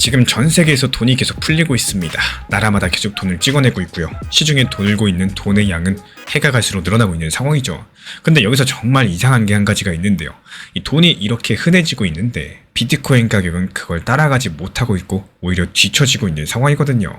지금 전 세계에서 돈이 계속 풀리고 있습니다. 나라마다 계속 돈을 찍어내고 있고요. 시중에 돌고 있는 돈의 양은 해가 갈수록 늘어나고 있는 상황이죠. 근데 여기서 정말 이상한 게 한 가지가 있는데요. 이 돈이 이렇게 흔해지고 있는데 비트코인 가격은 그걸 따라가지 못하고 있고 오히려 뒤처지고 있는 상황이거든요.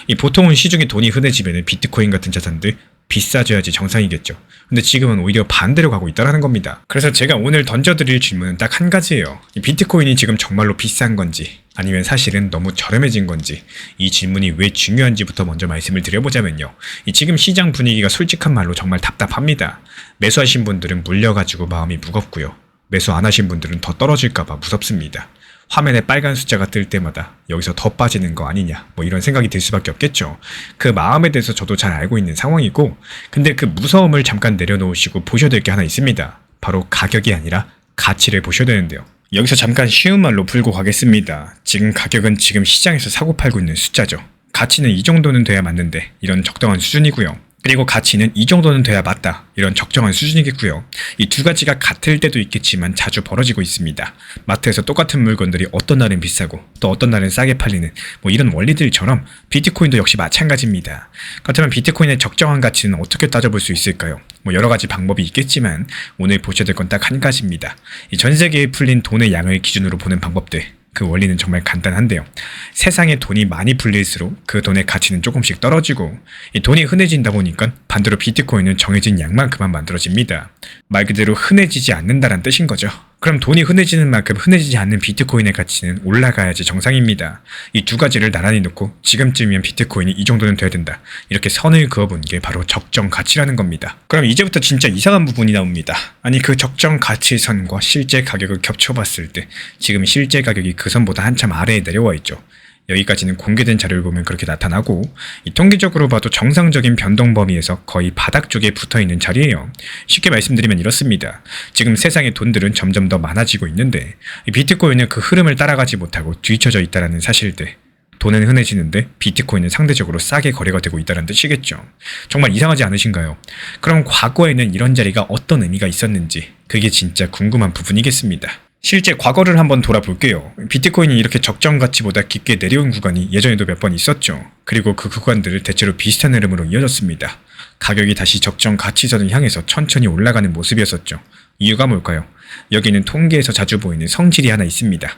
이 보통은 시중에 돈이 흔해지면 비트코인 같은 자산들 비싸져야지 정상이겠죠. 근데 지금은 오히려 반대로 가고 있다는 겁니다. 그래서 제가 오늘 던져드릴 질문은 딱 한 가지예요. 이 비트코인이 지금 정말로 비싼 건지 아니면 사실은 너무 저렴해진 건지, 이 질문이 왜 중요한지부터 먼저 말씀을 드려보자면요. 이 지금 시장 분위기가 솔직한 말로 정말 답답합니다. 매수하신 분들은 물려가지고 마음이 무겁고요. 매수 안 하신 분들은 더 떨어질까봐 무섭습니다. 화면에 빨간 숫자가 뜰 때마다 여기서 더 빠지는 거 아니냐, 뭐 이런 생각이 들 수밖에 없겠죠. 그 마음에 대해서 저도 잘 알고 있는 상황이고, 근데 그 무서움을 잠깐 내려놓으시고 보셔야 될 게 하나 있습니다. 바로 가격이 아니라 가치를 보셔야 되는데요. 여기서 잠깐 쉬운 말로 풀고 가겠습니다. 지금 가격은 지금 시장에서 사고 팔고 있는 숫자죠. 가치는 이 정도는 돼야 맞는데 이런 적당한 수준이고요. 그리고 가치는 이 정도는 돼야 맞다, 이런 적정한 수준이겠고요. 이 두 가지가 같을 때도 있겠지만 자주 벌어지고 있습니다. 마트에서 똑같은 물건들이 어떤 날은 비싸고 또 어떤 날은 싸게 팔리는 뭐 이런 원리들처럼 비트코인도 역시 마찬가지입니다. 그렇다면 비트코인의 적정한 가치는 어떻게 따져볼 수 있을까요? 뭐 여러 가지 방법이 있겠지만 오늘 보셔야 될 건 딱 한 가지입니다. 이 전 세계에 풀린 돈의 양을 기준으로 보는 방법들, 그 원리는 정말 간단한데요. 세상에 돈이 많이 풀릴수록 그 돈의 가치는 조금씩 떨어지고, 이 돈이 흔해진다 보니까 반대로 비트코인은 정해진 양만큼만 만들어집니다. 말 그대로 흔해지지 않는다는 뜻인 거죠. 그럼 돈이 흔해지는 만큼 흔해지지 않는 비트코인의 가치는 올라가야지 정상입니다. 이 두 가지를 나란히 놓고 지금쯤이면 비트코인이 이 정도는 돼야 된다, 이렇게 선을 그어본 게 바로 적정 가치라는 겁니다. 그럼 이제부터 진짜 이상한 부분이 나옵니다. 아니, 그 적정 가치 선과 실제 가격을 겹쳐봤을 때 지금 실제 가격이 그 선보다 한참 아래에 내려와 있죠. 여기까지는 공개된 자료를 보면 그렇게 나타나고, 이 통계적으로 봐도 정상적인 변동 범위에서 거의 바닥 쪽에 붙어있는 자리예요. 쉽게 말씀드리면 이렇습니다. 지금 세상의 돈들은 점점 더 많아지고 있는데 이 비트코인은 그 흐름을 따라가지 못하고 뒤처져 있다는 사실들. 돈은 흔해지는데 비트코인은 상대적으로 싸게 거래가 되고 있다는 뜻이겠죠. 정말 이상하지 않으신가요? 그럼 과거에는 이런 자리가 어떤 의미가 있었는지, 그게 진짜 궁금한 부분이겠습니다. 실제 과거를 한번 돌아볼게요. 비트코인이 이렇게 적정 가치보다 깊게 내려온 구간이 예전에도 몇 번 있었죠. 그리고 그 구간들을 대체로 비슷한 흐름으로 이어졌습니다. 가격이 다시 적정 가치선을 향해서 천천히 올라가는 모습이었었죠. 이유가 뭘까요? 여기는 통계에서 자주 보이는 성질이 하나 있습니다.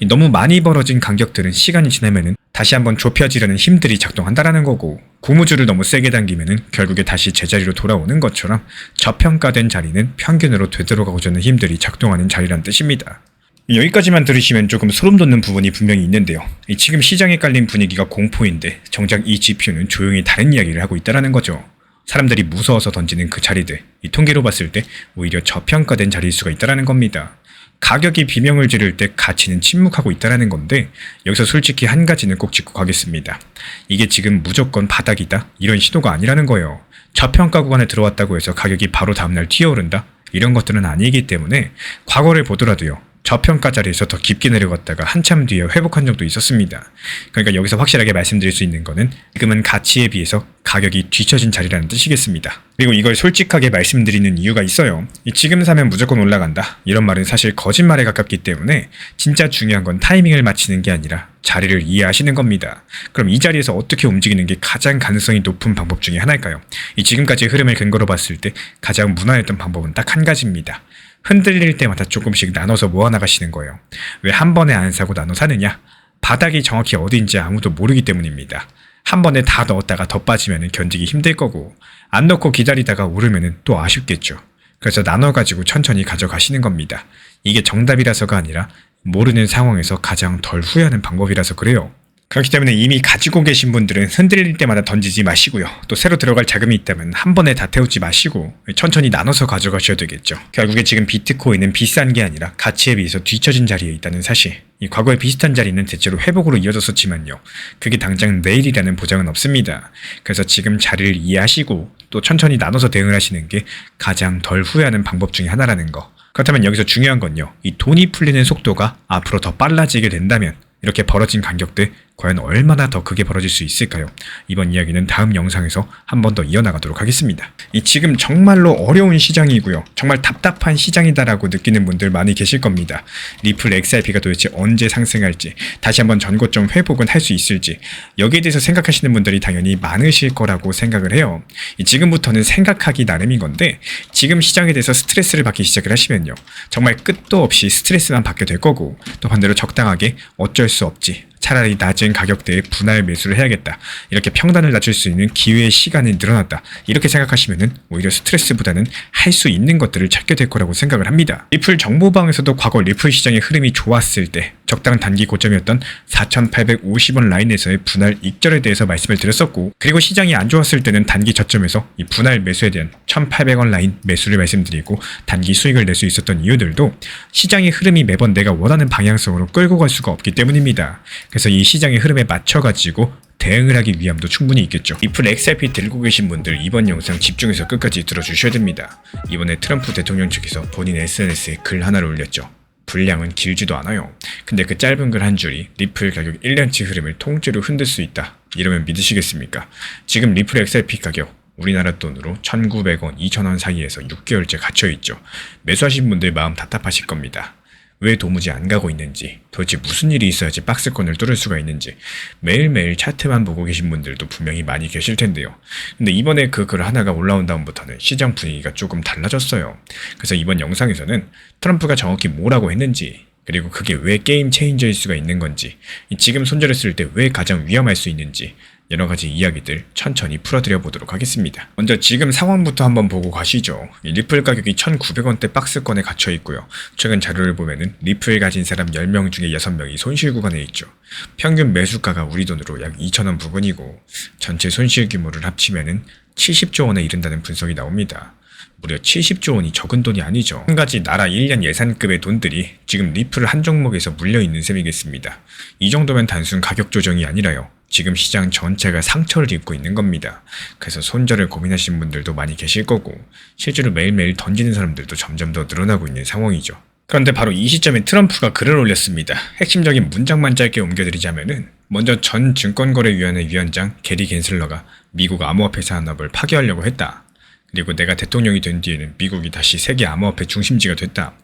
너무 많이 벌어진 간격들은 시간이 지나면은 다시 한번 좁혀지려는 힘들이 작동한다라는 거고, 고무줄을 너무 세게 당기면은 결국에 다시 제자리로 돌아오는 것처럼 저평가된 자리는 평균으로 되돌아가고자 하는 힘들이 작동하는 자리란 뜻입니다. 여기까지만 들으시면 조금 소름 돋는 부분이 분명히 있는데요. 지금 시장에 깔린 분위기가 공포인데 정작 이 지표는 조용히 다른 이야기를 하고 있다는 거죠. 사람들이 무서워서 던지는 그 자리들, 이 통계로 봤을 때 오히려 저평가된 자리일 수가 있다는 겁니다. 가격이 비명을 지를 때 가치는 침묵하고 있다는 건데, 여기서 솔직히 한 가지는 꼭 짚고 가겠습니다. 이게 지금 무조건 바닥이다, 이런 신호가 아니라는 거예요. 저평가 구간에 들어왔다고 해서 가격이 바로 다음날 튀어오른다, 이런 것들은 아니기 때문에 과거를 보더라도요, 저평가 자리에서 더 깊게 내려갔다가 한참 뒤에 회복한 적도 있었습니다. 그러니까 여기서 확실하게 말씀드릴 수 있는 거는 지금은 가치에 비해서 가격이 뒤처진 자리라는 뜻이겠습니다. 그리고 이걸 솔직하게 말씀드리는 이유가 있어요. 지금 사면 무조건 올라간다, 이런 말은 사실 거짓말에 가깝기 때문에 진짜 중요한 건 타이밍을 맞추는 게 아니라 자리를 이해하시는 겁니다. 그럼 이 자리에서 어떻게 움직이는 게 가장 가능성이 높은 방법 중에 하나일까요? 이 지금까지 흐름을 근거로 봤을 때 가장 무난했던 방법은 딱 한 가지입니다. 흔들릴 때마다 조금씩 나눠서 모아나가시는 거예요. 왜 한 번에 안 사고 나눠 사느냐? 바닥이 정확히 어디인지 아무도 모르기 때문입니다. 한 번에 다 넣었다가 더 빠지면 견디기 힘들 거고, 안 넣고 기다리다가 오르면 또 아쉽겠죠. 그래서 나눠가지고 천천히 가져가시는 겁니다. 이게 정답이라서가 아니라 모르는 상황에서 가장 덜 후회하는 방법이라서 그래요. 그렇기 때문에 이미 가지고 계신 분들은 흔들릴 때마다 던지지 마시고요. 또 새로 들어갈 자금이 있다면 한 번에 다 태우지 마시고 천천히 나눠서 가져가셔야 되겠죠. 결국에 지금 비트코인은 비싼 게 아니라 가치에 비해서 뒤처진 자리에 있다는 사실. 이 과거의 비슷한 자리는 대체로 회복으로 이어졌었지만요, 그게 당장 내일이라는 보장은 없습니다. 그래서 지금 자리를 이해하시고 또 천천히 나눠서 대응을 하시는 게 가장 덜 후회하는 방법 중에 하나라는 거. 그렇다면 여기서 중요한 건요, 이 돈이 풀리는 속도가 앞으로 더 빨라지게 된다면 이렇게 벌어진 간격들 과연 얼마나 더 크게 벌어질 수 있을까요? 이번 이야기는 다음 영상에서 한 번 더 이어나가도록 하겠습니다. 이 지금 정말로 어려운 시장이고요. 정말 답답한 시장이다라고 느끼는 분들 많이 계실 겁니다. 리플 XRP가 도대체 언제 상승할지, 다시 한번 전고점 회복은 할 수 있을지, 여기에 대해서 생각하시는 분들이 당연히 많으실 거라고 생각을 해요. 지금부터는 생각하기 나름인 건데, 지금 시장에 대해서 스트레스를 받기 시작을 하시면요, 정말 끝도 없이 스트레스만 받게 될 거고, 또 반대로 적당하게 어쩔 수 없지, 차라리 낮은 가격대에 분할 매수를 해야겠다, 이렇게 평단을 낮출 수 있는 기회의 시간이 늘어났다, 이렇게 생각하시면은 오히려 스트레스보다는 할 수 있는 것들을 찾게 될 거라고 생각을 합니다. 리플 정보방에서도 과거 리플 시장의 흐름이 좋았을 때 적당 단기 고점이었던 4,850원 라인에서의 분할 익절에 대해서 말씀을 드렸었고, 그리고 시장이 안 좋았을 때는 단기 저점에서 이 분할 매수에 대한 1,800원 라인 매수를 말씀드리고 단기 수익을 낼 수 있었던 이유들도 시장의 흐름이 매번 내가 원하는 방향성으로 끌고 갈 수가 없기 때문입니다. 그래서 이 시장의 흐름에 맞춰가지고 대응을 하기 위함도 충분히 있겠죠. 리플 XRP 들고 계신 분들 이번 영상 집중해서 끝까지 들어주셔야 됩니다. 이번에 트럼프 대통령 측에서 본인 SNS에 글 하나를 올렸죠. 분량은 길지도 않아요. 근데 그 짧은 글 한 줄이 리플 가격 1년치 흐름을 통째로 흔들 수 있다, 이러면 믿으시겠습니까? 지금 리플 XRP 가격 우리나라 돈으로 1,900원, 2,000원 사이에서 6개월째 갇혀있죠. 매수하신 분들 마음 답답하실 겁니다. 왜 도무지 안 가고 있는지, 도대체 무슨 일이 있어야지 박스권을 뚫을 수가 있는지, 매일매일 차트만 보고 계신 분들도 분명히 많이 계실 텐데요. 근데 이번에 그 글 하나가 올라온 다음부터는 시장 분위기가 조금 달라졌어요. 그래서 이번 영상에서는 트럼프가 정확히 뭐라고 했는지, 그리고 그게 왜 게임 체인저일 수가 있는 건지, 지금 손절했을 때 왜 가장 위험할 수 있는지, 여러 가지 이야기들 천천히 풀어드려 보도록 하겠습니다. 먼저 지금 상황부터 한번 보고 가시죠. 리플 가격이 1,900원대 박스권에 갇혀 있고요. 최근 자료를 보면은 리플 가진 사람 10명 중에 6명이 손실 구간에 있죠. 평균 매수가가 우리 돈으로 약 2,000원 부근이고, 전체 손실 규모를 합치면은 70조 원에 이른다는 분석이 나옵니다. 무려 70조 원이 적은 돈이 아니죠. 한 가지 나라 1년 예산급의 돈들이 지금 리플 한 종목에서 물려있는 셈이겠습니다. 이 정도면 단순 가격 조정이 아니라요, 지금 시장 전체가 상처를 입고 있는 겁니다. 그래서 손절을 고민하시는 분들도 많이 계실 거고, 실제로 매일매일 던지는 사람들도 점점 더 늘어나고 있는 상황이죠. 그런데 바로 이 시점에 트럼프가 글을 올렸습니다. 핵심적인 문장만 짧게 옮겨드리자면은, 먼저 전 증권거래위원회 위원장 게리 겐슬러가 미국 암호화폐 산업을 파괴하려고 했다. 그리고 내가 대통령이 된 뒤에는 미국이 다시 세계 암호화폐 중심지가 됐다.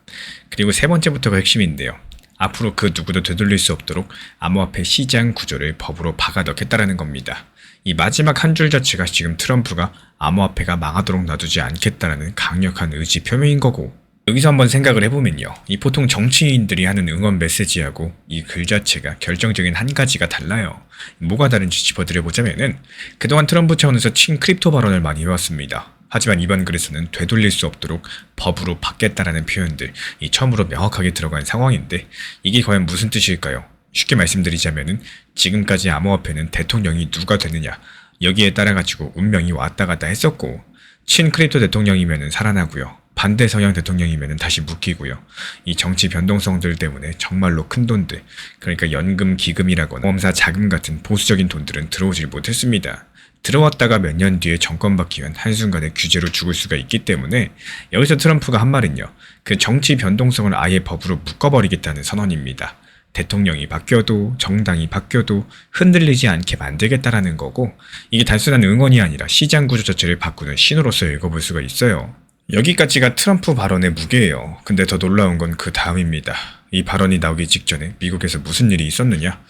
그리고 세 번째부터가 핵심인데요. 앞으로 그 누구도 되돌릴 수 없도록 암호화폐 시장 구조를 법으로 박아넣겠다라는 겁니다. 이 마지막 한 줄 자체가 지금 트럼프가 암호화폐가 망하도록 놔두지 않겠다라는 강력한 의지 표명인 거고, 여기서 한번 생각을 해보면요, 이 보통 정치인들이 하는 응원 메시지하고 이 글 자체가 결정적인 한 가지가 달라요. 뭐가 다른지 짚어드려보자면은, 그동안 트럼프 차원에서 친 크립토 발언을 많이 해왔습니다. 하지만 이번 글에서는 되돌릴 수 없도록 법으로 받겠다라는 표현들, 이 처음으로 명확하게 들어간 상황인데, 이게 과연 무슨 뜻일까요? 쉽게 말씀드리자면은, 지금까지 암호화폐는 대통령이 누가 되느냐, 여기에 따라가지고 운명이 왔다 갔다 했었고, 친 크립토 대통령이면은 살아나고요, 반대 성향 대통령이면은 다시 묶이고요. 이 정치 변동성들 때문에 정말로 큰 돈들, 그러니까 연금, 기금이라거나 보험사 자금 같은 보수적인 돈들은 들어오질 못했습니다. 들어왔다가 몇 년 뒤에 정권 바뀌면 한순간에 규제로 죽을 수가 있기 때문에, 여기서 트럼프가 한 말은요, 그 정치 변동성을 아예 법으로 묶어버리겠다는 선언입니다. 대통령이 바뀌어도 정당이 바뀌어도 흔들리지 않게 만들겠다라는 거고, 이게 단순한 응원이 아니라 시장 구조 자체를 바꾸는 신호로서 읽어볼 수가 있어요. 여기까지가 트럼프 발언의 무게예요. 근데 더 놀라운 건 그 다음입니다. 이 발언이 나오기 직전에 미국에서 무슨 일이 있었느냐?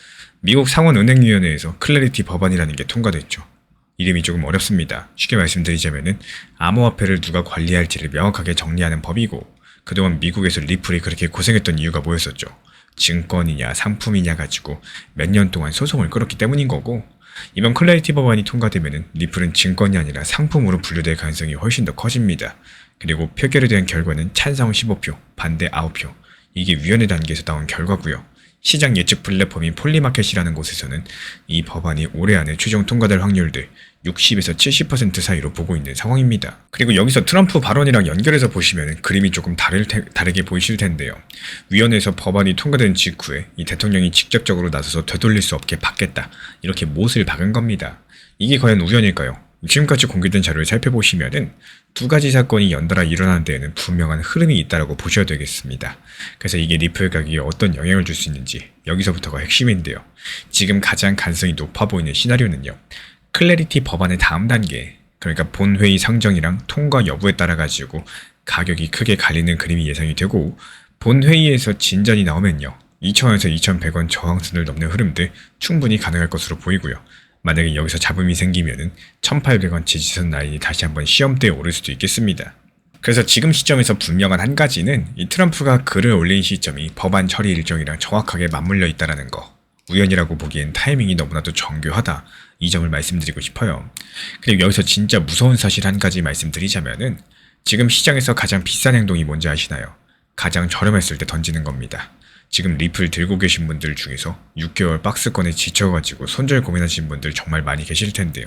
미국 상원은행위원회에서 클래리티 법안이라는 게 통과됐죠. 이름이 조금 어렵습니다. 쉽게 말씀드리자면은, 암호화폐를 누가 관리할지를 명확하게 정리하는 법이고, 그동안 미국에서 리플이 그렇게 고생했던 이유가 뭐였었죠? 증권이냐 상품이냐 가지고 몇 년 동안 소송을 끌었기 때문인 거고, 이번 클래리티 법안이 통과되면은 리플은 증권이 아니라 상품으로 분류될 가능성이 훨씬 더 커집니다. 그리고 표결에 대한 결과는 찬성 15표, 반대 9표. 이게 위원회 단계에서 나온 결과고요. 시장 예측 플랫폼인 폴리마켓이라는 곳에서는 이 법안이 올해 안에 최종 통과될 확률들 60에서 70% 사이로 보고 있는 상황입니다. 그리고 여기서 트럼프 발언이랑 연결해서 보시면 그림이 조금 다르게 보이실 텐데요. 위원회에서 법안이 통과된 직후에 이 대통령이 직접적으로 나서서 되돌릴 수 없게 받겠다, 이렇게 못을 박은 겁니다. 이게 과연 우연일까요? 지금까지 공개된 자료를 살펴보시면은 두 가지 사건이 연달아 일어나는 데에는 분명한 흐름이 있다고 보셔야 되겠습니다. 그래서 이게 리플 가격에 어떤 영향을 줄 수 있는지 여기서부터가 핵심인데요. 지금 가장 가능성이 높아 보이는 시나리오는요. 클래리티 법안의 다음 단계, 그러니까 본회의 상정이랑 통과 여부에 따라 가지고 가격이 크게 갈리는 그림이 예상이 되고, 본회의에서 진전이 나오면요. 2,000원에서 2,100원 저항선을 넘는 흐름들 충분히 가능할 것으로 보이고요. 만약에 여기서 잡음이 생기면은 1,800원 지지선 라인이 다시 한번 시험대에 오를 수도 있겠습니다. 그래서 지금 시점에서 분명한 한 가지는 이 트럼프가 글을 올린 시점이 법안 처리 일정이랑 정확하게 맞물려 있다는 거. 우연이라고 보기엔 타이밍이 너무나도 정교하다. 이 점을 말씀드리고 싶어요. 그리고 여기서 진짜 무서운 사실 한 가지 말씀드리자면은 지금 시장에서 가장 비싼 행동이 뭔지 아시나요? 가장 저렴했을 때 던지는 겁니다. 지금 리플 들고 계신 분들 중에서 6개월 박스권에 지쳐가지고 손절 고민하신 분들 정말 많이 계실 텐데요.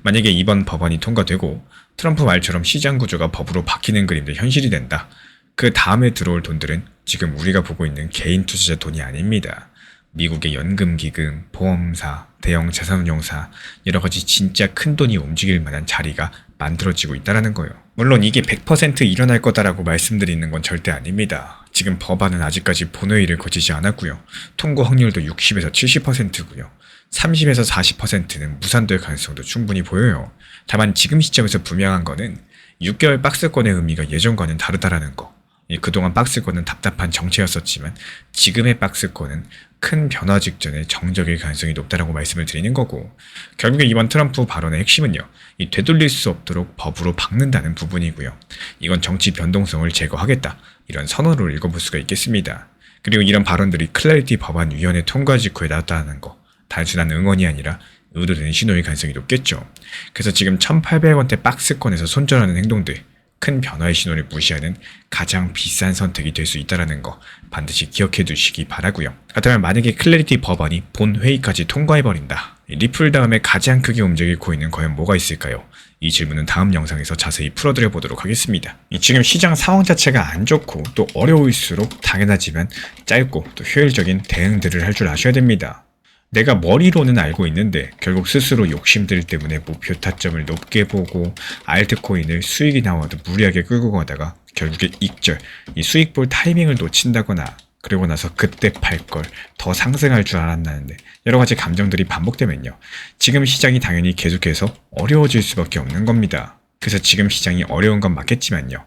만약에 이번 법안이 통과되고 트럼프 말처럼 시장 구조가 법으로 바뀌는 그림도 현실이 된다. 그 다음에 들어올 돈들은 지금 우리가 보고 있는 개인 투자자 돈이 아닙니다. 미국의 연금기금, 보험사, 대형 자산운용사, 여러가지 진짜 큰 돈이 움직일 만한 자리가 만들어지고 있다는 거예요. 물론 이게 100% 일어날 거다라고 말씀드리는 건 절대 아닙니다. 지금 법안은 아직까지 본회의를 거치지 않았고요. 통과 확률도 60에서 70%고요. 30에서 40%는 무산될 가능성도 충분히 보여요. 다만 지금 시점에서 분명한 거는 6개월 박스권의 의미가 예전과는 다르다라는 거. 그동안 박스권은 답답한 정체였었지만 지금의 박스권은 큰 변화 직전에 정적일 가능성이 높다라고 말씀을 드리는 거고, 결국에 이번 트럼프 발언의 핵심은요. 이 되돌릴 수 없도록 법으로 박는다는 부분이고요. 이건 정치 변동성을 제거하겠다. 이런 선언으로 읽어볼 수가 있겠습니다. 그리고 이런 발언들이 클래리티 법안위원회 통과 직후에 나왔다는 거. 단순한 응원이 아니라 의도되는 신호일 가능성이 높겠죠. 그래서 지금 1,800원대 박스권에서 손절하는 행동들, 큰 변화의 신호를 무시하는 가장 비싼 선택이 될 수 있다는 거 반드시 기억해 두시기 바라고요. 그렇다면 만약에 클래리티 법안이 본회의까지 통과해버린다. 리플 다음에 가장 크게 움직일 코인은 과연 뭐가 있을까요? 이 질문은 다음 영상에서 자세히 풀어드려 보도록 하겠습니다. 지금 시장 상황 자체가 안 좋고 또 어려울수록 당연하지만 짧고 또 효율적인 대응들을 할 줄 아셔야 됩니다. 내가 머리로는 알고 있는데 결국 스스로 욕심들 때문에 목표 타점을 높게 보고 알트코인을 수익이 나와도 무리하게 끌고 가다가 결국에 익절, 이 수익 볼 타이밍을 놓친다거나 그러고 나서 그때 팔 걸 더 상승할 줄 알았나는데 여러 가지 감정들이 반복되면요. 지금 시장이 당연히 계속해서 어려워질 수밖에 없는 겁니다. 그래서 지금 시장이 어려운 건 맞겠지만요.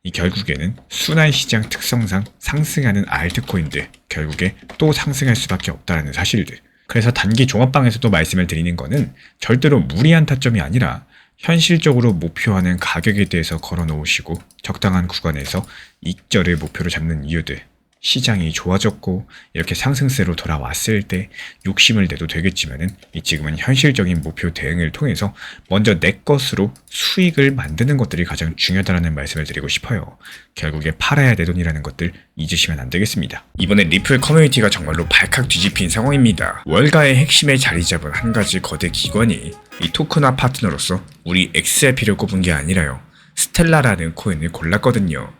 이 결국에는 순환 시장 특성상 상승하는 알트코인들 결국에 또 상승할 수밖에 없다는 사실들. 그래서 단기 종합방에서도 말씀을 드리는 거는 절대로 무리한 타점이 아니라 현실적으로 목표하는 가격에 대해서 걸어 놓으시고 적당한 구간에서 익절을 목표로 잡는 이유들. 시장이 좋아졌고 이렇게 상승세로 돌아왔을 때 욕심을 내도 되겠지만은 지금은 현실적인 목표 대응을 통해서 먼저 내 것으로 수익을 만드는 것들이 가장 중요하다는 말씀을 드리고 싶어요. 결국에 팔아야 내 돈이라는 것들 잊으시면 안 되겠습니다. 이번에 리플 커뮤니티가 정말로 발칵 뒤집힌 상황입니다. 월가의 핵심에 자리 잡은 한 가지 거대 기관이 이 토큰화 파트너로서 우리 XRP를 꼽은 게 아니라요. 스텔라라는 코인을 골랐거든요.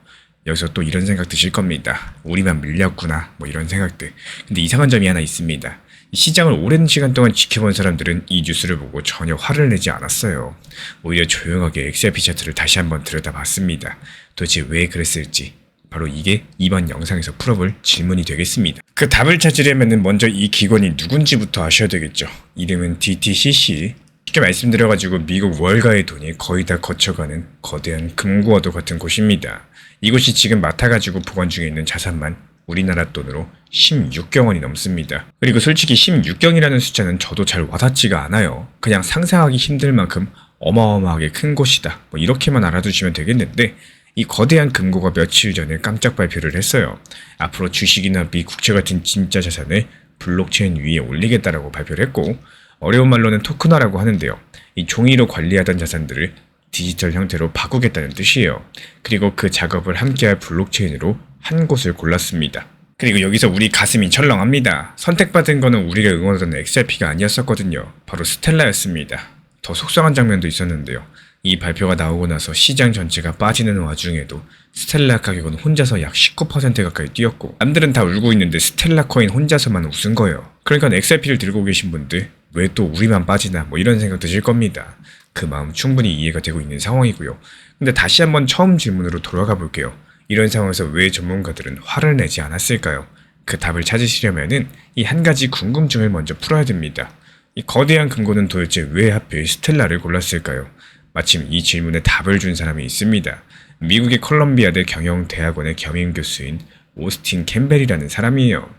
여기서 또 이런 생각 드실 겁니다. 우리만 밀렸구나 뭐 이런 생각들. 근데 이상한 점이 하나 있습니다. 시장을 오랜 시간 동안 지켜본 사람들은 이 뉴스를 보고 전혀 화를 내지 않았어요. 오히려 조용하게 XRP 차트를 다시 한번 들여다봤습니다. 도대체 왜 그랬을지 바로 이게 이번 영상에서 풀어볼 질문이 되겠습니다. 그 답을 찾으려면 먼저 이 기관이 누군지부터 아셔야 되겠죠. 이름은 DTCC. 쉽게 말씀드려가지고 미국 월가의 돈이 거의 다 거쳐가는 거대한 금고와도 같은 곳입니다. 이곳이 지금 맡아가지고 보관 중에 있는 자산만 우리나라 돈으로 16경 원이 넘습니다. 그리고 솔직히 16경이라는 숫자는 저도 잘 와닿지가 않아요. 그냥 상상하기 힘들 만큼 어마어마하게 큰 곳이다. 뭐 이렇게만 알아두시면 되겠는데 이 거대한 금고가 며칠 전에 깜짝 발표를 했어요. 앞으로 주식이나 미국채 같은 진짜 자산을 블록체인 위에 올리겠다라고 발표를 했고, 어려운 말로는 토큰화라고 하는데요. 이 종이로 관리하던 자산들을 디지털 형태로 바꾸겠다는 뜻이에요. 그리고 그 작업을 함께할 블록체인으로 한 곳을 골랐습니다. 그리고 여기서 우리 가슴이 철렁합니다. 선택받은 거는 우리가 응원하던 XRP가 아니었었거든요. 바로 스텔라였습니다. 더 속상한 장면도 있었는데요. 이 발표가 나오고 나서 시장 전체가 빠지는 와중에도 스텔라 가격은 혼자서 약 19% 가까이 뛰었고, 남들은 다 울고 있는데 스텔라 코인 혼자서만 웃은 거예요. 그러니까 XRP를 들고 계신 분들 왜 또 우리만 빠지나 뭐 이런 생각 드실 겁니다. 그 마음 충분히 이해가 되고 있는 상황이고요. 근데 다시 한번 처음 질문으로 돌아가 볼게요. 이런 상황에서 왜 전문가들은 화를 내지 않았을까요? 그 답을 찾으시려면은 이 한 가지 궁금증을 먼저 풀어야 됩니다. 이 거대한 금고는 도대체 왜 하필 스텔라를 골랐을까요? 마침 이 질문에 답을 준 사람이 있습니다. 미국의 컬럼비아대 경영대학원의 겸임교수인 오스틴 캠벨이라는 사람이에요.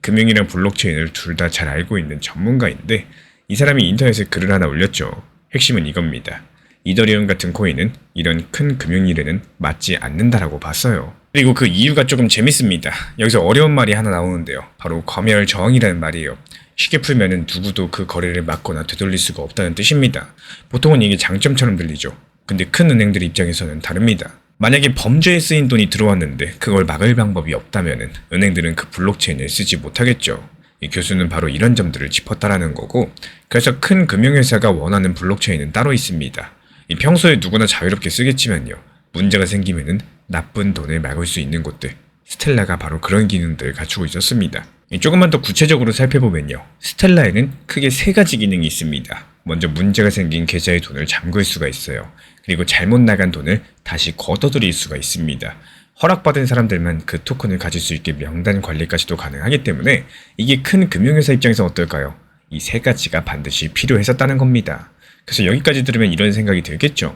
금융이랑 블록체인을 둘 다 잘 알고 있는 전문가인데 이 사람이 인터넷에 글을 하나 올렸죠. 핵심은 이겁니다. 이더리움 같은 코인은 이런 큰 금융일에는 맞지 않는다라고 봤어요. 그리고 그 이유가 조금 재밌습니다. 여기서 어려운 말이 하나 나오는데요. 바로 검열저항이라는 말이에요. 쉽게 풀면은 누구도 그 거래를 막거나 되돌릴 수가 없다는 뜻입니다. 보통은 이게 장점처럼 들리죠. 근데 큰 은행들 입장에서는 다릅니다. 만약에 범죄에 쓰인 돈이 들어왔는데 그걸 막을 방법이 없다면은 은행들은 그 블록체인을 쓰지 못하겠죠. 이 교수는 바로 이런 점들을 짚었다라는 거고, 그래서 큰 금융회사가 원하는 블록체인은 따로 있습니다. 평소에 누구나 자유롭게 쓰겠지만요. 문제가 생기면은 나쁜 돈을 막을 수 있는 곳들. 스텔라가 바로 그런 기능들을 갖추고 있었습니다. 조금만 더 구체적으로 살펴보면요. 스텔라에는 크게 세 가지 기능이 있습니다. 먼저 문제가 생긴 계좌의 돈을 잠글 수가 있어요. 그리고 잘못 나간 돈을 다시 걷어들일 수가 있습니다. 허락받은 사람들만 그 토큰을 가질 수 있게 명단 관리까지도 가능하기 때문에 이게 큰 금융회사 입장에서 어떨까요? 이 세 가지가 반드시 필요했었다는 겁니다. 그래서 여기까지 들으면 이런 생각이 들겠죠.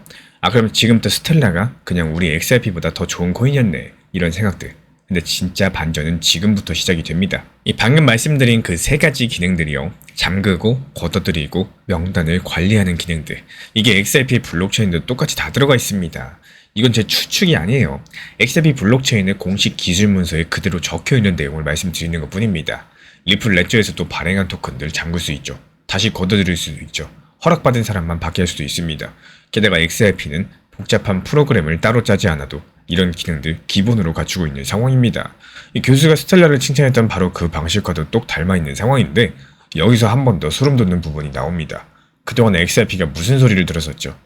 그럼 지금부터 스텔라가 그냥 우리 XRP보다 더 좋은 코인이었네. 이런 생각들. 근데 진짜 반전은 지금부터 시작이 됩니다. 이 방금 말씀드린 그 세 가지 기능들이요. 잠그고 걷어들이고 명단을 관리하는 기능들. 이게 XRP의 블록체인도 똑같이 다 들어가 있습니다. 이건 제 추측이 아니에요. XRP 블록체인의 공식 기술 문서에 그대로 적혀있는 내용을 말씀드리는 것 뿐입니다. 리플 레저에서도 발행한 토큰들 잠글 수 있죠. 다시 걷어들일 수도 있죠. 허락받은 사람만 받게 할 수도 있습니다. 게다가 XRP는 복잡한 프로그램을 따로 짜지 않아도 이런 기능들 기본으로 갖추고 있는 상황입니다. 이 교수가 스텔라를 칭찬했던 바로 그 방식과도 똑 닮아있는 상황인데 여기서 한 번 더 소름 돋는 부분이 나옵니다. 그동안 XRP가 무슨 소리를 들었었죠?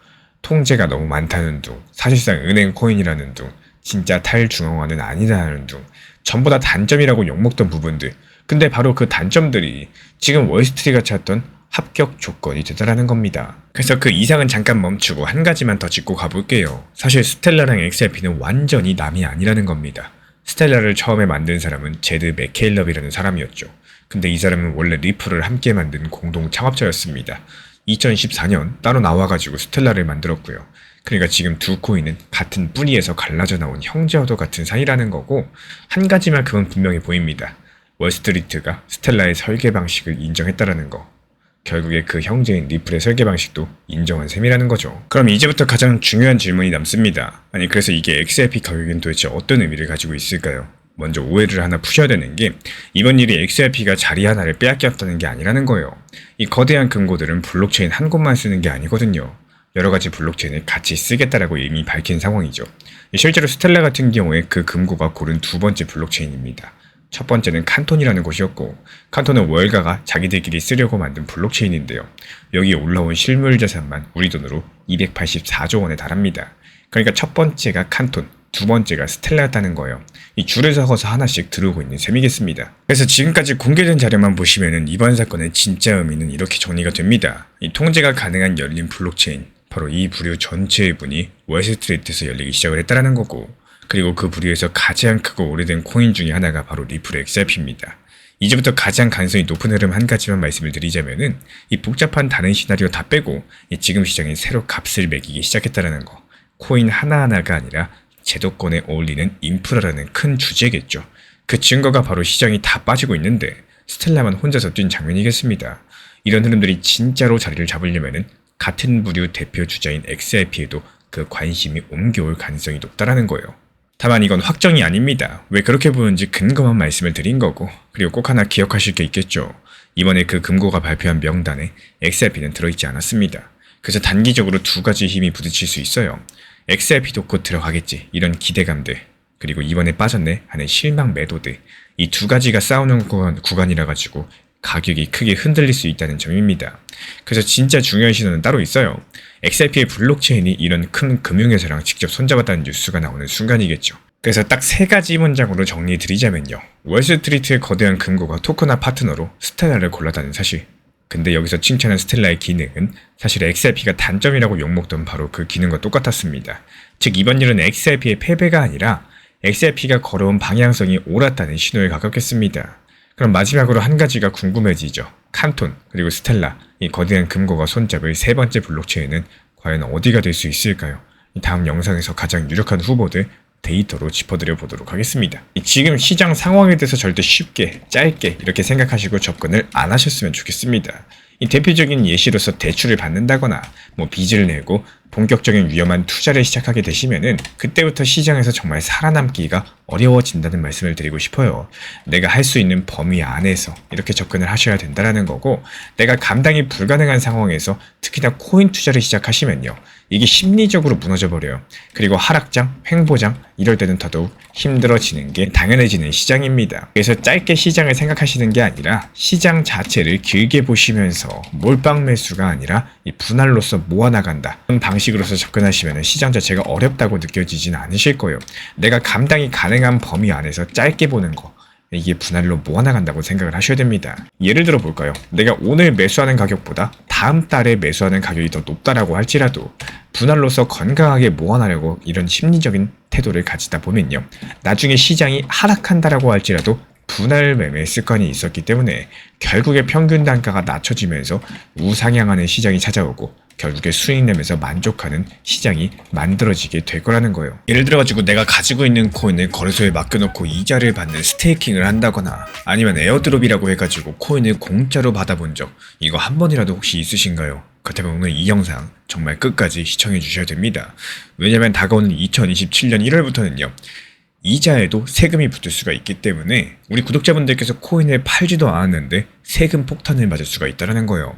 통제가 너무 많다는 둥, 사실상 은행 코인이라는 둥, 진짜 탈중앙화는 아니다라는 둥, 전부 다 단점이라고 욕먹던 부분들. 근데 바로 그 단점들이 지금 월스트리트가 찾던 합격 조건이 되더라는 겁니다. 그래서 그 이상은 잠깐 멈추고 한 가지만 더 짚고 가볼게요. 사실 스텔라랑 XRP는 완전히 남이 아니라는 겁니다. 스텔라를 처음에 만든 사람은 제드 맥케일럽이라는 사람이었죠. 근데 이 사람은 원래 리플을 함께 만든 공동 창업자였습니다. 2014년 따로 나와가지고 스텔라를 만들었고요. 그러니까 지금 두 코인은 같은 뿌리에서 갈라져 나온 형제와도 같은 사이라는 거고, 한 가지만 그건 분명히 보입니다. 월스트리트가 스텔라의 설계 방식을 인정했다라는 거. 결국에 그 형제인 리플의 설계 방식도 인정한 셈이라는 거죠. 그럼 이제부터 가장 중요한 질문이 남습니다. 아니 그래서 이게 XRP 가격은 도대체 어떤 의미를 가지고 있을까요? 먼저 오해를 하나 푸셔야 되는 게 이번 일이 XRP가 자리 하나를 빼앗겼다는 게 아니라는 거예요. 이 거대한 금고들은 블록체인 한 곳만 쓰는 게 아니거든요. 여러 가지 블록체인을 같이 쓰겠다라고 이미 밝힌 상황이죠. 실제로 스텔라 같은 경우에 그 금고가 고른 두 번째 블록체인입니다. 첫 번째는 칸톤이라는 곳이었고, 칸톤은 월가가 자기들끼리 쓰려고 만든 블록체인인데요. 여기에 올라온 실물 자산만 우리 돈으로 284조 원에 달합니다. 그러니까 첫 번째가 칸톤, 두 번째가 스텔라였다는 거예요. 이 줄을 서서 하나씩 들어오고 있는 셈이겠습니다. 그래서 지금까지 공개된 자료만 보시면은 이번 사건의 진짜 의미는 이렇게 정리가 됩니다. 이 통제가 가능한 열린 블록체인, 바로 이 부류 전체의 분이 월스트리트에서 열리기 시작을 했다는 거고, 그리고 그 부류에서 가장 크고 오래된 코인 중에 하나가 바로 리플 XRP입니다. 이제부터 가장 가능성이 높은 흐름 한 가지만 말씀을 드리자면은 이 복잡한 다른 시나리오 다 빼고 지금 시장이 새로 값을 매기기 시작했다는 거. 코인 하나하나가 아니라 제도권에 어울리는 인프라라는 큰 주제겠죠. 그 증거가 바로 시장이 다 빠지고 있는데 스텔라만 혼자서 뛴 장면이겠습니다. 이런 흐름들이 진짜로 자리를 잡으려면은 같은 부류 대표 주자인 XRP에도 그 관심이 옮겨올 가능성이 높다라는 거예요. 다만 이건 확정이 아닙니다. 왜 그렇게 보는지 근거만 말씀을 드린 거고, 그리고 꼭 하나 기억하실 게 있겠죠. 이번에 그 금고가 발표한 명단에 XRP는 들어있지 않았습니다. 그래서 단기적으로 두 가지 힘이 부딪힐 수 있어요. XRP도 곧 들어가겠지 이런 기대감들, 그리고 이번에 빠졌네 하는 실망 매도들, 이 두 가지가 싸우는 구간이라 가지고 가격이 크게 흔들릴 수 있다는 점입니다. 그래서 진짜 중요한 신호는 따로 있어요. XRP의 블록체인이 이런 큰 금융회사랑 직접 손잡았다는 뉴스가 나오는 순간이겠죠. 그래서 딱 세 가지 문장으로 정리해드리자면요. 월스트리트의 거대한 금고가 토큰화 파트너로 스텔라를 골랐다는 사실, 근데 여기서 칭찬한 스텔라의 기능은 사실 XRP가 단점이라고 욕먹던 바로 그 기능과 똑같았습니다. 즉 이번 일은 XRP의 패배가 아니라 XRP가 걸어온 방향성이 옳았다는 신호에 가깝겠습니다. 그럼 마지막으로 한 가지가 궁금해지죠. 칸톤 그리고 스텔라, 이 거대한 금고가 손잡을 세 번째 블록체인은 과연 어디가 될 수 있을까요? 다음 영상에서 가장 유력한 후보들 데이터로 짚어드려 보도록 하겠습니다. 지금 시장 상황에 대해서 절대 쉽게 짧게 이렇게 생각하시고 접근을 안 하셨으면 좋겠습니다. 이 대표적인 예시로서 대출을 받는다거나 빚을 내고 본격적인 위험한 투자를 시작하게 되시면은 그때부터 시장에서 정말 살아남기가 어려워진다는 말씀을 드리고 싶어요. 내가 할 수 있는 범위 안에서 이렇게 접근을 하셔야 된다는 거고, 내가 감당이 불가능한 상황에서 특히나 코인 투자를 시작하시면요, 이게 심리적으로 무너져 버려요. 그리고 하락장, 횡보장 이럴 때는 더더욱 힘들어지는 게 당연해지는 시장입니다. 그래서 짧게 시장을 생각하시는 게 아니라 시장 자체를 길게 보시면서 몰빵 매수가 아니라 이 분할로서 모아나간다, 그런 방식으로서 접근하시면 시장 자체가 어렵다고 느껴지진 않으실 거예요. 내가 감당이 가능한 범위 안에서 짧게 보는 거, 이게 분할로 모아나간다고 생각을 하셔야 됩니다. 예를 들어 볼까요? 내가 오늘 매수하는 가격보다 다음 달에 매수하는 가격이 더 높다라고 할지라도 분할로서 건강하게 모아나려고 이런 심리적인 태도를 가지다 보면요, 나중에 시장이 하락한다라고 할지라도 분할 매매 습관이 있었기 때문에 결국에 평균 단가가 낮춰지면서 우상향하는 시장이 찾아오고 결국에 수익 내면서 만족하는 시장이 만들어지게 될 거라는 거예요. 예를 들어가지고 내가 가지고 있는 코인을 거래소에 맡겨놓고 이자를 받는 스테이킹을 한다거나, 아니면 에어드롭이라고 해가지고 코인을 공짜로 받아본 적, 이거 한 번이라도 혹시 있으신가요? 그렇다면 오늘 이 영상 정말 끝까지 시청해 주셔야 됩니다. 왜냐면 다가오는 2027년 1월부터는요 이자에도 세금이 붙을 수가 있기 때문에 우리 구독자분들께서 코인을 팔지도 않았는데 세금 폭탄을 맞을 수가 있다는 거예요.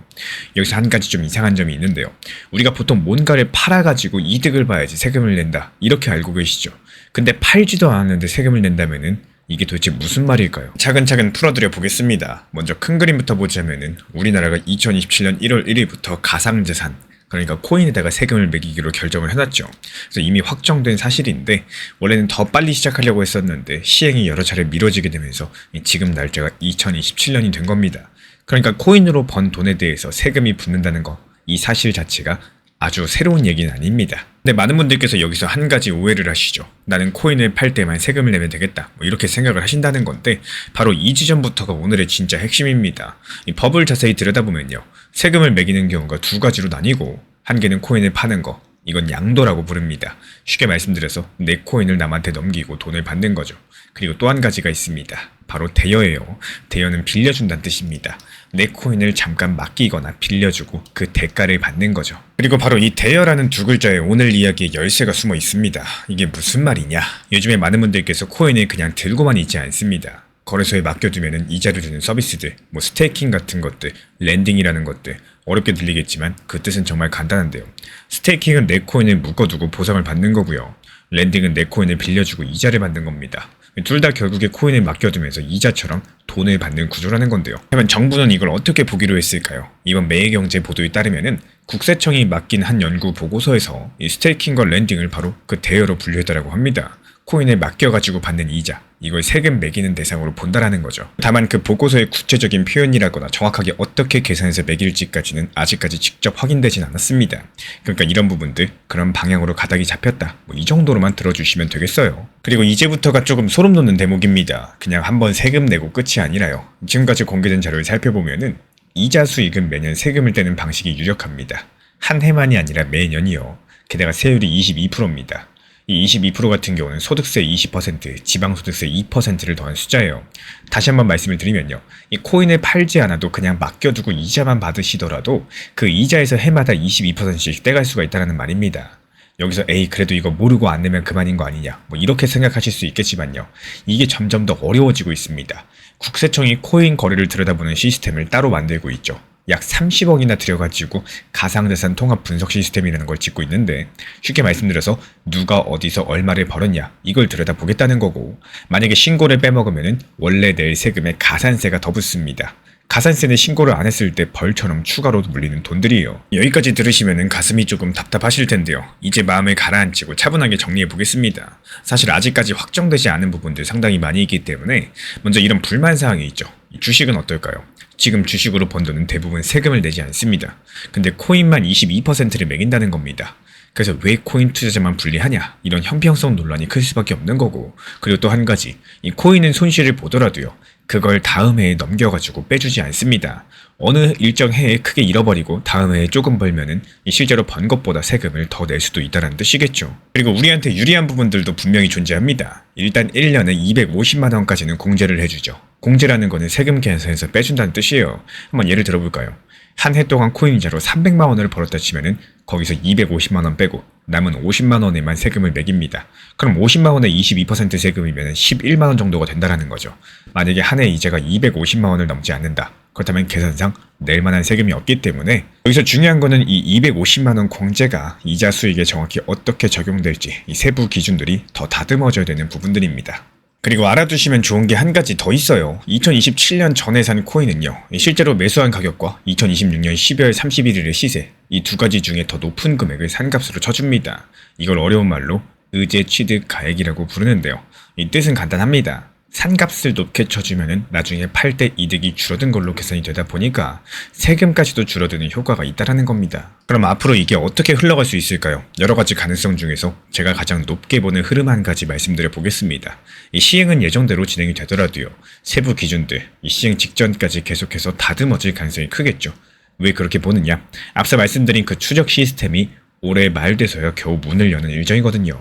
여기서 한 가지 좀 이상한 점이 있는데요, 우리가 보통 뭔가를 팔아가지고 이득을 봐야지 세금을 낸다 이렇게 알고 계시죠? 근데 팔지도 않았는데 세금을 낸다면은 이게 도대체 무슨 말일까요? 차근차근 풀어드려 보겠습니다. 먼저 큰 그림부터 보자면은 우리나라가 2027년 1월 1일부터 가상자산, 그러니까 코인에다가 세금을 매기기로 결정을 해놨죠. 그래서 이미 확정된 사실인데 원래는 더 빨리 시작하려고 했었는데 시행이 여러 차례 미뤄지게 되면서 지금 날짜가 2027년이 된 겁니다. 그러니까 코인으로 번 돈에 대해서 세금이 붙는다는 거, 이 사실 자체가 아주 새로운 얘기는 아닙니다. 근데 많은 분들께서 여기서 한 가지 오해를 하시죠. 나는 코인을 팔 때만 세금을 내면 되겠다, 이렇게 생각을 하신다는 건데, 바로 이 지점부터가 오늘의 진짜 핵심입니다. 이 법을 자세히 들여다보면요, 세금을 매기는 경우가 두 가지로 나뉘고, 한 개는 코인을 파는 거, 이건 양도라고 부릅니다. 쉽게 말씀드려서 내 코인을 남한테 넘기고 돈을 받는 거죠. 그리고 또 한 가지가 있습니다. 바로 대여예요. 대여는 빌려준다는 뜻입니다. 내 코인을 잠깐 맡기거나 빌려주고 그 대가를 받는 거죠. 그리고 바로 이 대여라는 두 글자에 오늘 이야기의 열쇠가 숨어 있습니다. 이게 무슨 말이냐? 요즘에 많은 분들께서 코인을 그냥 들고만 있지 않습니다. 거래소에 맡겨두면 이자를 주는 서비스들, 스테이킹 같은 것들, 랜딩이라는 것들, 어렵게 들리겠지만 그 뜻은 정말 간단한데요. 스테이킹은 내 코인을 묶어두고 보상을 받는 거고요. 랜딩은 내 코인을 빌려주고 이자를 받는 겁니다. 둘 다 결국에 코인을 맡겨두면서 이자처럼 돈을 받는 구조라는 건데요. 하지만 정부는 이걸 어떻게 보기로 했을까요? 이번 매일경제 보도에 따르면은 국세청이 맡긴 한 연구 보고서에서 이 스테이킹과 랜딩을 바로 그 대여로 분류했다라고 합니다. 코인을 맡겨가지고 받는 이자, 이걸 세금 매기는 대상으로 본다라는 거죠. 다만 그 보고서의 구체적인 표현이라거나 정확하게 어떻게 계산해서 매길지까지는 아직까지 직접 확인되진 않았습니다. 그러니까 이런 부분들, 그런 방향으로 가닥이 잡혔다, 이 정도로만 들어주시면 되겠어요. 그리고 이제부터가 조금 소름 돋는 대목입니다. 그냥 한번 세금 내고 끝이 아니라요, 지금까지 공개된 자료를 살펴보면은 이자 수익은 매년 세금을 떼는 방식이 유력합니다. 한 해만이 아니라 매년이요. 게다가 세율이 22%입니다. 이 22% 같은 경우는 소득세 20%, 지방소득세 2%를 더한 숫자예요. 다시 한번 말씀을 드리면요, 이 코인을 팔지 않아도 그냥 맡겨두고 이자만 받으시더라도 그 이자에서 해마다 22%씩 떼갈 수가 있다는 말입니다. 여기서 에이 그래도 이거 모르고 안 내면 그만인 거 아니냐, 이렇게 생각하실 수 있겠지만요, 이게 점점 더 어려워지고 있습니다. 국세청이 코인 거래를 들여다보는 시스템을 따로 만들고 있죠. 약 30억이나 들여가지고 가상자산 통합 분석 시스템이라는 걸 짓고 있는데, 쉽게 말씀드려서 누가 어디서 얼마를 벌었냐 이걸 들여다보겠다는 거고, 만약에 신고를 빼먹으면 원래 낼 세금에 가산세가 더 붙습니다. 가산세는 신고를 안 했을 때 벌처럼 추가로 물리는 돈들이에요. 여기까지 들으시면 가슴이 조금 답답하실 텐데요. 이제 마음을 가라앉히고 차분하게 정리해 보겠습니다. 사실 아직까지 확정되지 않은 부분들 상당히 많이 있기 때문에 먼저 이런 불만사항이 있죠. 이 주식은 어떨까요? 지금 주식으로 번 돈은 대부분 세금을 내지 않습니다. 근데 코인만 22%를 매긴다는 겁니다. 그래서 왜 코인 투자자만 불리하냐? 이런 형평성 논란이 클 수밖에 없는 거고, 그리고 또 한 가지, 이 코인은 손실을 보더라도요, 그걸 다음 해에 넘겨가지고 빼주지 않습니다. 어느 일정 해에 크게 잃어버리고 다음 해에 조금 벌면은 실제로 번 것보다 세금을 더 낼 수도 있다는 뜻이겠죠. 그리고 우리한테 유리한 부분들도 분명히 존재합니다. 일단 1년에 250만 원까지는 공제를 해주죠. 공제라는 거는 세금 계산에서 빼준다는 뜻이에요. 한번 예를 들어볼까요? 한 해 동안 코인 이자로 300만 원을 벌었다 치면은 거기서 250만 원 빼고 남은 50만 원에만 세금을 매깁니다. 그럼 50만 원에 22% 세금이면 11만 원 정도가 된다는 거죠. 만약에 한 해 이자가 250만 원을 넘지 않는다. 그렇다면 계산상 낼 만한 세금이 없기 때문에 여기서 중요한 거는 이 250만 원 공제가 이자 수익에 정확히 어떻게 적용될지 이 세부 기준들이 더 다듬어져야 되는 부분들입니다. 그리고 알아두시면 좋은 게 한 가지 더 있어요. 2027년 전에 산 코인은요, 실제로 매수한 가격과 2026년 12월 31일의 시세, 이 두 가지 중에 더 높은 금액을 산값으로 쳐줍니다. 이걸 어려운 말로 의제 취득 가액이라고 부르는데요. 이 뜻은 간단합니다. 산값을 높게 쳐주면은 나중에 팔 때 이득이 줄어든 걸로 계산이 되다 보니까 세금까지도 줄어드는 효과가 있다라는 겁니다. 그럼 앞으로 이게 어떻게 흘러갈 수 있을까요? 여러 가지 가능성 중에서 제가 가장 높게 보는 흐름 한 가지 말씀드려 보겠습니다. 이 시행은 예정대로 진행이 되더라도요, 세부 기준들, 이 시행 직전까지 계속해서 다듬어질 가능성이 크겠죠. 왜 그렇게 보느냐? 앞서 말씀드린 그 추적 시스템이 올해 말 돼서야 겨우 문을 여는 일정이거든요.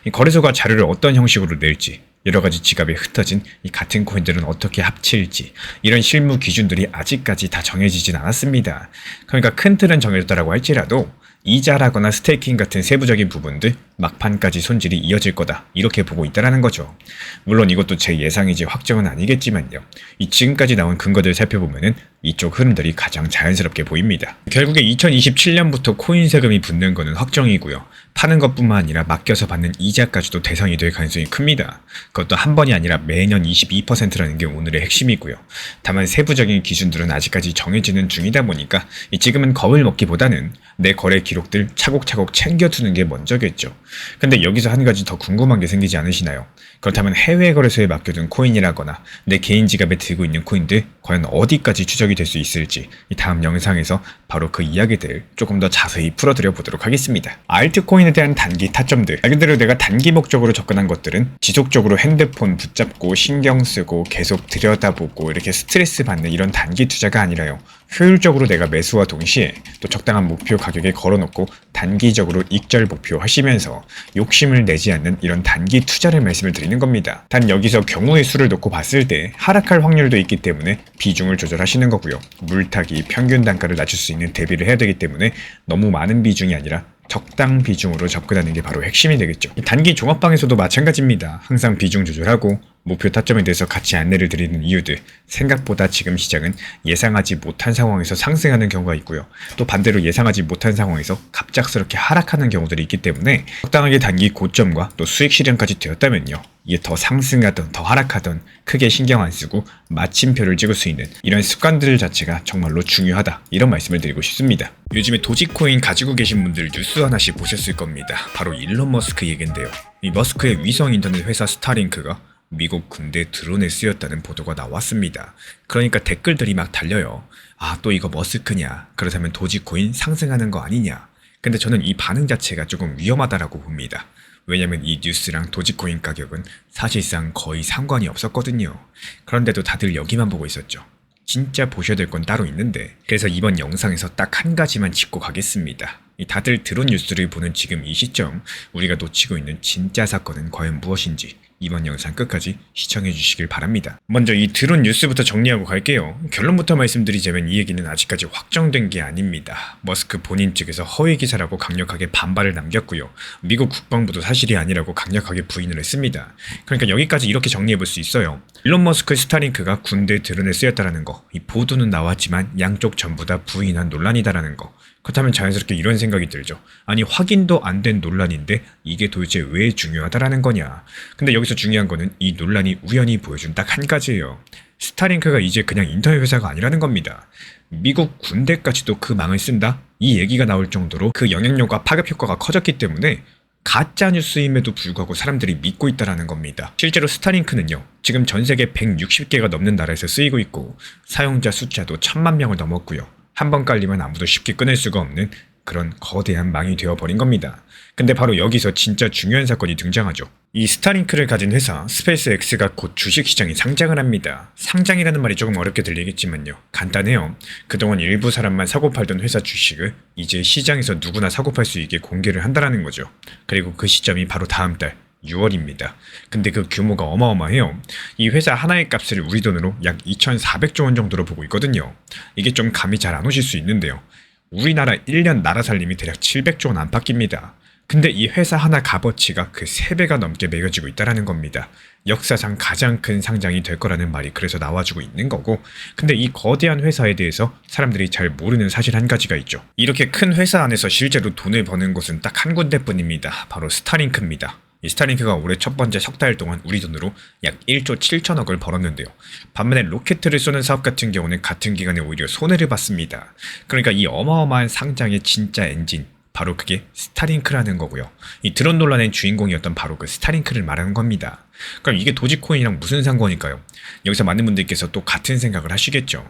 이 거래소가 자료를 어떤 형식으로 낼지, 여러 가지 지갑에 흩어진 이 같은 코인들은 어떻게 합칠지, 이런 실무 기준들이 아직까지 다 정해지진 않았습니다. 그러니까 큰 틀은 정해졌다라고 할지라도 이자라거나 스테이킹 같은 세부적인 부분들 막판까지 손질이 이어질 거다, 이렇게 보고 있다라는 거죠. 물론 이것도 제 예상이지 확정은 아니겠지만요, 이 지금까지 나온 근거들 살펴보면은 이쪽 흐름들이 가장 자연스럽게 보입니다. 결국에 2027년부터 코인 세금이 붙는 거는 확정이고요, 파는 것뿐만 아니라 맡겨서 받는 이자까지도 대상이 될 가능성이 큽니다. 그것도 한 번이 아니라 매년 22%라는 게 오늘의 핵심이고요. 다만 세부적인 기준들은 아직까지 정해지는 중이다 보니까 지금은 겁을 먹기보다는 내 거래 기록들 차곡차곡 챙겨두는 게 먼저겠죠. 근데 여기서 한 가지 더 궁금한 게 생기지 않으시나요? 그렇다면 해외 거래소에 맡겨둔 코인이라거나 내 개인 지갑에 들고 있는 코인들 과연 어디까지 추적이 될 수 있을지, 이 다음 영상에서 바로 그 이야기들을 조금 더 자세히 풀어드려 보도록 하겠습니다. 알트코인에 대한 단기 타점들, 말 그대로 내가 단기 목적으로 접근한 것들은 지속적으로 핸드폰 붙잡고 신경 쓰고 계속 들여다보고 이렇게 스트레스 받는 이런 단기 투자가 아니라요, 효율적으로 내가 매수와 동시에 또 적당한 목표 가격에 걸어놓고 단기적으로 익절 목표 하시면서 욕심을 내지 않는 이런 단기 투자를 말씀을 드리는 겁니다. 단 여기서 경우의 수를 놓고 봤을 때 하락할 확률도 있기 때문에 비중을 조절하시는 거고요. 물타기, 평균 단가를 낮출 수 있는 대비를 해야 되기 때문에 너무 많은 비중이 아니라 적당 비중으로 접근하는 게 바로 핵심이 되겠죠. 단기 종합방에서도 마찬가지입니다. 항상 비중 조절하고 목표 타점에 대해서 같이 안내를 드리는 이유들, 생각보다 지금 시장은 예상하지 못한 상황에서 상승하는 경우가 있고요, 또 반대로 예상하지 못한 상황에서 갑작스럽게 하락하는 경우들이 있기 때문에 적당하게 단기 고점과 또 수익 실현까지 되었다면요, 이게 더 상승하든 더 하락하든 크게 신경 안 쓰고 마침표를 찍을 수 있는 이런 습관들 자체가 정말로 중요하다, 이런 말씀을 드리고 싶습니다. 요즘에 도지코인 가지고 계신 분들 뉴스 하나씩 보셨을 겁니다. 바로 일론 머스크 얘긴데요. 이 머스크의 위성 인터넷 회사 스타링크가 미국 군대 드론에 쓰였다는 보도가 나왔습니다. 그러니까 댓글들이 막 달려요. 아, 또 이거 머스크냐? 그렇다면 도지코인 상승하는 거 아니냐? 근데 저는 이 반응 자체가 조금 위험하다라고 봅니다. 왜냐면 이 뉴스랑 도지코인 가격은 사실상 거의 상관이 없었거든요. 그런데도 다들 여기만 보고 있었죠. 진짜 보셔야 될 건 따로 있는데, 그래서 이번 영상에서 딱 한 가지만 짚고 가겠습니다. 다들 드론 뉴스를 보는 지금 이 시점, 우리가 놓치고 있는 진짜 사건은 과연 무엇인지 이번 영상 끝까지 시청해 주시길 바랍니다. 먼저 이 드론 뉴스부터 정리하고 갈게요. 결론부터 말씀드리자면 이 얘기는 아직까지 확정된 게 아닙니다. 머스크 본인 측에서 허위 기사라고 강력하게 반발을 남겼고요, 미국 국방부도 사실이 아니라고 강력하게 부인을 했습니다. 그러니까 여기까지 이렇게 정리해 볼 수 있어요. 일론 머스크 스타링크가 군대 드론에 쓰였다라는 거, 이 보도는 나왔지만 양쪽 전부 다 부인한 논란이다라는 거. 그렇다면 자연스럽게 이런 생각이 들죠. 아니, 확인도 안 된 논란인데 이게 도대체 왜 중요하다라는 거냐. 근데 여기서 중요한 거는 이 논란이 우연히 보여준 딱 한 가지예요. 스타링크가 이제 그냥 인터넷 회사가 아니라는 겁니다. 미국 군대까지도 그 망을 쓴다? 이 얘기가 나올 정도로 그 영향력과 파급 효과가 커졌기 때문에 가짜 뉴스임에도 불구하고 사람들이 믿고 있다라는 겁니다. 실제로 스타링크는요, 지금 전 세계 160개가 넘는 나라에서 쓰이고 있고 사용자 숫자도 1000만 명을 넘었고요. 한번 깔리면 아무도 쉽게 끊을 수가 없는 그런 거대한 망이 되어버린 겁니다. 근데 바로 여기서 진짜 중요한 사건이 등장하죠. 이 스타링크를 가진 회사 스페이스X가 곧 주식시장에 상장을 합니다. 상장이라는 말이 조금 어렵게 들리겠지만요, 간단해요. 그동안 일부 사람만 사고 팔던 회사 주식을 이제 시장에서 누구나 사고 팔 수 있게 공개를 한다는 거죠. 그리고 그 시점이 바로 다음 달 6월입니다. 근데 그 규모가 어마어마해요. 이 회사 하나의 값을 우리 돈으로 약 2,400조 원 정도로 보고 있거든요. 이게 좀 감이 잘 안 오실 수 있는데요, 우리나라 1년 나라 살림이 대략 700조 원 안팎입니다. 근데 이 회사 하나 값어치가 그 3배가 넘게 매겨지고 있다는 겁니다. 역사상 가장 큰 상장이 될 거라는 말이 그래서 나와주고 있는 거고, 근데 이 거대한 회사에 대해서 사람들이 잘 모르는 사실 한 가지가 있죠. 이렇게 큰 회사 안에서 실제로 돈을 버는 곳은 딱 한 군데뿐입니다. 바로 스타링크입니다. 이 스타링크가 올해 첫 번째 석 달 동안 우리 돈으로 약 1조 7천억을 벌었는데요. 반면에 로켓을 쏘는 사업 같은 경우는 같은 기간에 오히려 손해를 봤습니다. 그러니까 이 어마어마한 상장의 진짜 엔진, 바로 그게 스타링크라는 거고요. 이 드론 논란의 주인공이었던 바로 그 스타링크를 말하는 겁니다. 그럼 이게 도지코인이랑 무슨 상관일까요? 여기서 많은 분들께서 또 같은 생각을 하시겠죠.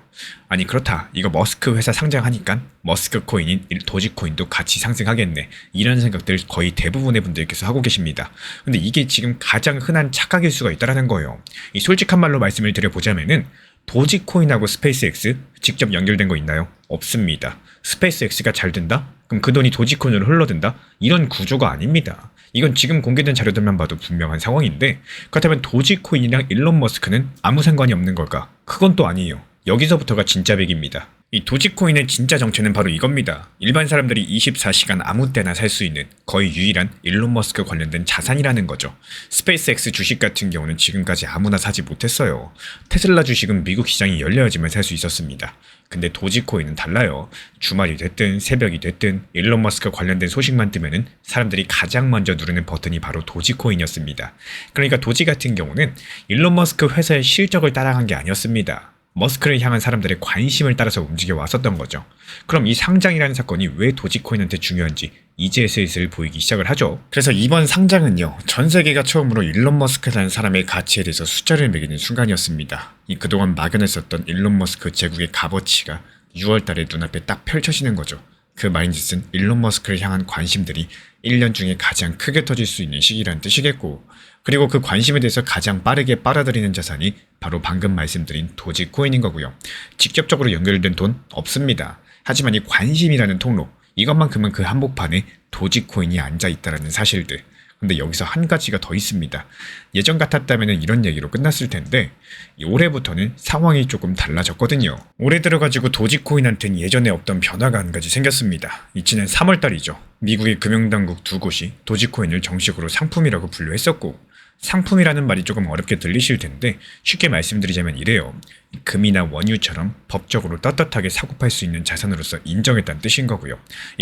아니 그렇다, 이거 머스크 회사 상장하니까 머스크 코인인 도지코인도 같이 상승하겠네, 이런 생각들 거의 대부분의 분들께서 하고 계십니다. 근데 이게 지금 가장 흔한 착각일 수가 있다는 거예요. 이 솔직한 말로 말씀을 드려보자면은 도지코인하고 스페이스X 직접 연결된 거 있나요? 없습니다. 스페이스X가 잘 된다? 그럼 그 돈이 도지코인으로 흘러든다? 이런 구조가 아닙니다. 이건 지금 공개된 자료들만 봐도 분명한 상황인데, 그렇다면 도지코인이랑 일론 머스크는 아무 상관이 없는 걸까? 그건 또 아니에요. 여기서부터가 진짜 백입니다. 이 도지코인의 진짜 정체는 바로 이겁니다. 일반 사람들이 24시간 아무 때나 살 수 있는 거의 유일한 일론 머스크 관련된 자산이라는 거죠. 스페이스X 주식 같은 경우는 지금까지 아무나 사지 못했어요. 테슬라 주식은 미국 시장이 열려야지만 살 수 있었습니다. 근데 도지코인은 달라요. 주말이 됐든 새벽이 됐든 일론 머스크 관련된 소식만 뜨면은 사람들이 가장 먼저 누르는 버튼이 바로 도지코인이었습니다. 그러니까 도지 같은 경우는 일론 머스크 회사의 실적을 따라간 게 아니었습니다. 머스크를 향한 사람들의 관심을 따라서 움직여 왔었던 거죠. 그럼 이 상장이라는 사건이 왜 도지코인한테 중요한지 이제 슬슬 보이기 시작을 하죠. 그래서 이번 상장은요, 전 세계가 처음으로 일론 머스크라는 사람의 가치에 대해서 숫자를 매기는 순간이었습니다. 이 그동안 막연했었던 일론 머스크 제국의 값어치가 6월 달에 눈앞에 딱 펼쳐지는 거죠. 그 말인즉슨 일론 머스크를 향한 관심들이 1년 중에 가장 크게 터질 수 있는 시기란 뜻이겠고, 그리고 그 관심에 대해서 가장 빠르게 빨아들이는 자산이 바로 방금 말씀드린 도지코인인 거고요. 직접적으로 연결된 돈 없습니다. 하지만 이 관심이라는 통로, 이것만큼은 그 한복판에 도지코인이 앉아있다는 사실들. 근데 여기서 한 가지가 더 있습니다. 예전 같았다면 이런 얘기로 끝났을 텐데 올해부터는 상황이 조금 달라졌거든요. 올해 들어가지고 도지코인한테는 예전에 없던 변화가 한 가지 생겼습니다. 지난 3월달이죠. 미국의 금융당국 두 곳이 도지코인을 정식으로 상품이라고 분류했었고, 상품이라는 말이 조금 어렵게 들리실 텐데 쉽게 말씀드리자면 이래요. 금이나 원유처럼 법적으로 떳떳하게 사고팔 수 있는 자산으로서 인정했다는 뜻인 거고요.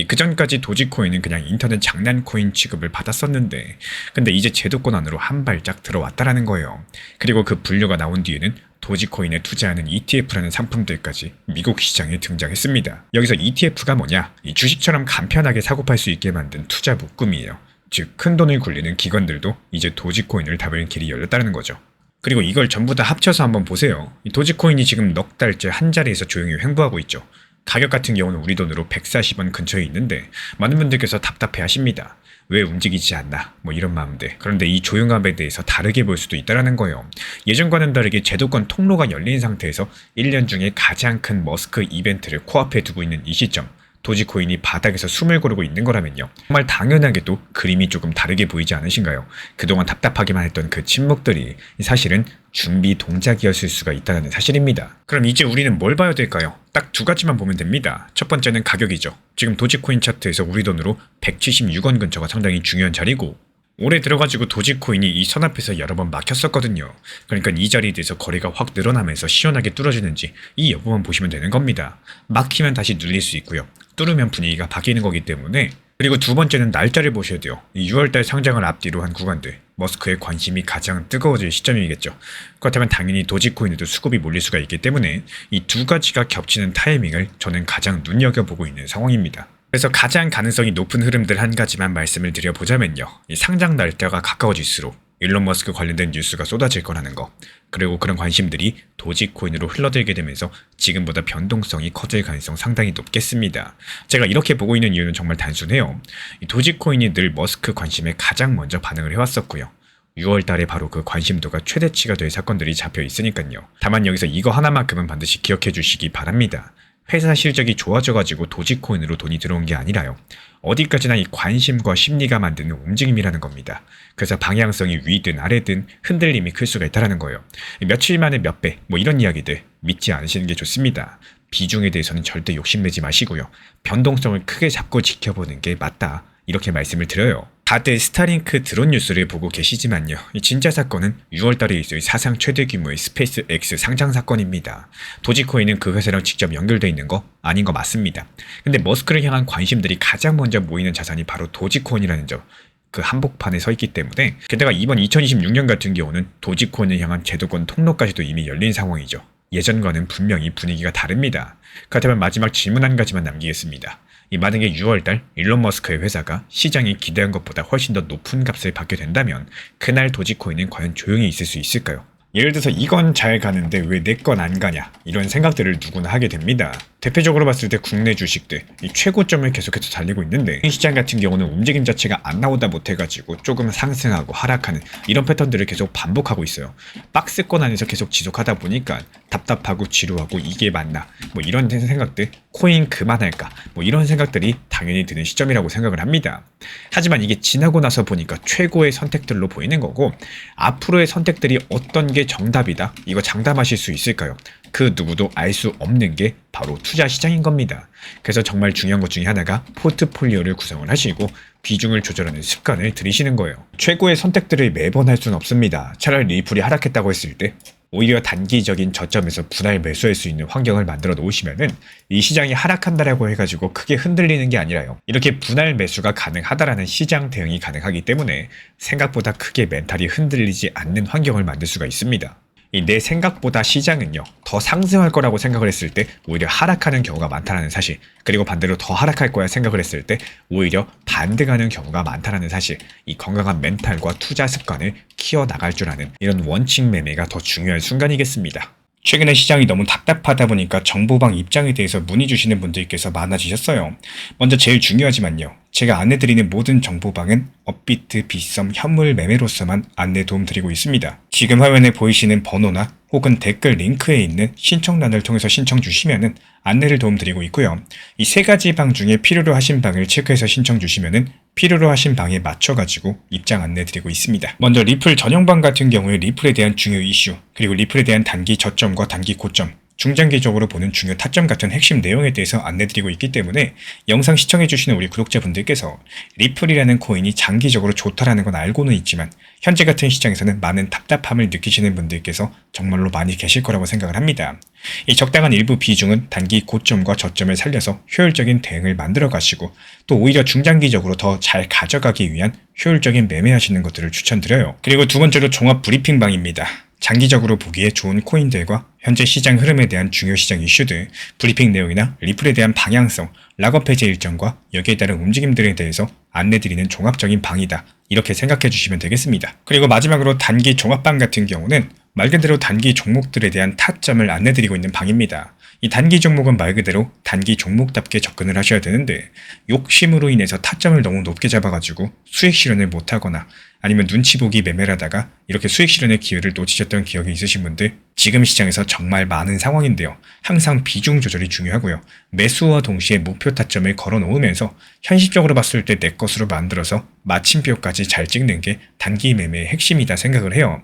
그전까지 도지코인은 그냥 인터넷 장난코인 취급을 받았었는데, 근데 이제 제도권 안으로 한 발짝 들어왔다라는 거예요. 그리고 그 분류가 나온 뒤에는 도지코인에 투자하는 ETF라는 상품들까지 미국 시장에 등장했습니다. 여기서 ETF가 뭐냐? 이 주식처럼 간편하게 사고팔 수 있게 만든 투자 묶음이에요. 즉 큰 돈을 굴리는 기관들도 이제 도지코인을 담을 길이 열렸다는 거죠. 그리고 이걸 전부 다 합쳐서 한번 보세요. 이 도지코인이 지금 넉 달째 한 자리에서 조용히 횡보하고 있죠. 가격 같은 경우는 우리 돈으로 140원 근처에 있는데 많은 분들께서 답답해 하십니다. 왜 움직이지 않나? 뭐 이런 마음들. 그런데 이 조용함에 대해서 다르게 볼 수도 있다는 거예요. 예전과는 다르게 제도권 통로가 열린 상태에서 1년 중에 가장 큰 머스크 이벤트를 코앞에 두고 있는 이 시점, 도지코인이 바닥에서 숨을 고르고 있는 거라면요, 정말 당연하게도 그림이 조금 다르게 보이지 않으신가요? 그동안 답답하기만 했던 그 침묵들이 사실은 준비 동작이었을 수가 있다는 사실입니다. 그럼 이제 우리는 뭘 봐야 될까요? 딱 두 가지만 보면 됩니다. 첫 번째는 가격이죠. 지금 도지코인 차트에서 우리 돈으로 176원 근처가 상당히 중요한 자리고, 올해 들어가지고 도지코인이 이 선 앞에서 여러 번 막혔었거든요. 그러니까 이 자리에 대해서 거래가 확 늘어나면서 시원하게 뚫어지는지 이 여부만 보시면 되는 겁니다. 막히면 다시 눌릴 수 있고요. 뚫으면 분위기가 바뀌는 거기 때문에. 그리고 두 번째는 날짜를 보셔야 돼요. 이 6월달 상장을 앞뒤로 한 구간들, 머스크의 관심이 가장 뜨거워질 시점이겠죠. 그렇다면 당연히 도지코인에도 수급이 몰릴 수가 있기 때문에 이 두 가지가 겹치는 타이밍을 저는 가장 눈여겨보고 있는 상황입니다. 그래서 가장 가능성이 높은 흐름들 한 가지만 말씀을 드려보자면요. 이 상장 날짜가 가까워질수록 일론 머스크 관련된 뉴스가 쏟아질 거라는 거, 그리고 그런 관심들이 도지코인으로 흘러들게 되면서 지금보다 변동성이 커질 가능성 상당히 높겠습니다. 제가 이렇게 보고 있는 이유는 정말 단순해요. 이 도지코인이 늘 머스크 관심에 가장 먼저 반응을 해왔었고요. 6월 달에 바로 그 관심도가 최대치가 될 사건들이 잡혀 있으니까요. 다만 여기서 이거 하나만큼은 반드시 기억해 주시기 바랍니다. 회사 실적이 좋아져가지고 도지코인으로 돈이 들어온 게 아니라요. 어디까지나 이 관심과 심리가 만드는 움직임이라는 겁니다. 그래서 방향성이 위든 아래든 흔들림이 클 수가 있다는 거예요. 며칠 만에 몇 배, 이런 이야기들 믿지 않으시는 게 좋습니다. 비중에 대해서는 절대 욕심내지 마시고요. 변동성을 크게 잡고 지켜보는 게 맞다. 이렇게 말씀을 드려요. 다들 스타링크 드론 뉴스를 보고 계시지만요. 이 진짜 사건은 6월달에 있을 사상 최대 규모의 스페이스 X 상장 사건입니다. 도지코인은 그 회사랑 직접 연결되어 있는 거 아닌 거 맞습니다. 근데 머스크를 향한 관심들이 가장 먼저 모이는 자산이 바로 도지코인이라는 점. 그 한복판에 서 있기 때문에, 게다가 이번 2026년 같은 경우는 도지코인을 향한 제도권 통로까지도 이미 열린 상황이죠. 예전과는 분명히 분위기가 다릅니다. 그렇다면 마지막 질문 한 가지만 남기겠습니다. 이 만약에 6월달 일론 머스크의 회사가 시장이 기대한 것보다 훨씬 더 높은 값을 받게 된다면 그날 도지코인은 과연 조용히 있을 수 있을까요? 예를 들어서 이건 잘 가는데 왜 내 건 안 가냐, 이런 생각들을 누구나 하게 됩니다. 대표적으로 봤을 때 국내 주식들 이 최고점을 계속해서 달리고 있는데, 이 시장 같은 경우는 움직임 자체가 안 나오다 못해가지고 조금 상승하고 하락하는 이런 패턴들을 계속 반복하고 있어요. 박스권 안에서 계속 지속하다 보니까 답답하고 지루하고 이게 맞나, 이런 생각들, 코인 그만할까, 이런 생각들이 당연히 드는 시점이라고 생각을 합니다. 하지만 이게 지나고 나서 보니까 최고의 선택들로 보이는 거고, 앞으로의 선택들이 어떤 게 정답이다, 이거 장담하실 수 있을까요? 그 누구도 알 수 없는 게 바로 투자 시장인 겁니다. 그래서 정말 중요한 것 중에 하나가 포트폴리오를 구성을 하시고 비중을 조절하는 습관을 들이시는 거예요. 최고의 선택들을 매번 할 수는 없습니다. 차라리 리플이 하락했다고 했을 때 오히려 단기적인 저점에서 분할 매수할 수 있는 환경을 만들어 놓으시면은 이 시장이 하락한다라고 해가지고 크게 흔들리는 게 아니라요. 이렇게 분할 매수가 가능하다라는 시장 대응이 가능하기 때문에 생각보다 크게 멘탈이 흔들리지 않는 환경을 만들 수가 있습니다. 내 생각보다 시장은요, 더 상승할 거라고 생각을 했을 때 오히려 하락하는 경우가 많다는 사실, 그리고 반대로 더 하락할 거야 생각을 했을 때 오히려 반등하는 경우가 많다는 사실, 이 건강한 멘탈과 투자 습관을 키워나갈 줄 아는 이런 원칙 매매가 더 중요한 순간이겠습니다. 최근에 시장이 너무 답답하다 보니까 정보방 입장에 대해서 문의 주시는 분들께서 많아지셨어요. 먼저 제일 중요하지만요, 제가 안내드리는 모든 정보방은 업비트, 빗썸, 현물 매매로서만 안내 도움드리고 있습니다. 지금 화면에 보이시는 번호나 혹은 댓글 링크에 있는 신청란을 통해서 신청 주시면은 안내를 도움드리고 있고요. 이 세 가지 방 중에 필요로 하신 방을 체크해서 신청 주시면은 필요로 하신 방에 맞춰가지고 입장 안내 드리고 있습니다. 먼저 리플 전용방 같은 경우에 리플에 대한 중요 이슈, 그리고 리플에 대한 단기 저점과 단기 고점, 중장기적으로 보는 중요 타점 같은 핵심 내용에 대해서 안내드리고 있기 때문에 영상 시청해주시는 우리 구독자분들께서 리플이라는 코인이 장기적으로 좋다라는 건 알고는 있지만 현재 같은 시장에서는 많은 답답함을 느끼시는 분들께서 정말로 많이 계실 거라고 생각을 합니다. 이 적당한 일부 비중은 단기 고점과 저점을 살려서 효율적인 대응을 만들어 가시고 또 오히려 중장기적으로 더 잘 가져가기 위한 효율적인 매매하시는 것들을 추천드려요. 그리고 두 번째로 종합 브리핑방입니다. 장기적으로 보기에 좋은 코인들과 현재 시장 흐름에 대한 중요 시장 이슈들, 브리핑 내용이나 리플에 대한 방향성, 락업 해제 일정과 여기에 따른 움직임들에 대해서 안내드리는 종합적인 방이다. 이렇게 생각해 주시면 되겠습니다. 그리고 마지막으로 단기 종합방 같은 경우는 말 그대로 단기 종목들에 대한 타점을 안내드리고 있는 방입니다. 이 단기 종목은 말 그대로 단기 종목답게 접근을 하셔야 되는데 욕심으로 인해서 타점을 너무 높게 잡아가지고 수익 실현을 못하거나 아니면 눈치 보기 매매를 하다가 이렇게 수익 실현의 기회를 놓치셨던 기억이 있으신 분들 지금 시장에서 정말 많은 상황인데요. 항상 비중 조절이 중요하고요. 매수와 동시에 목표 타점을 걸어 놓으면서 현실적으로 봤을 때 내 것으로 만들어서 마침표까지 잘 찍는 게 단기 매매의 핵심이다 생각을 해요.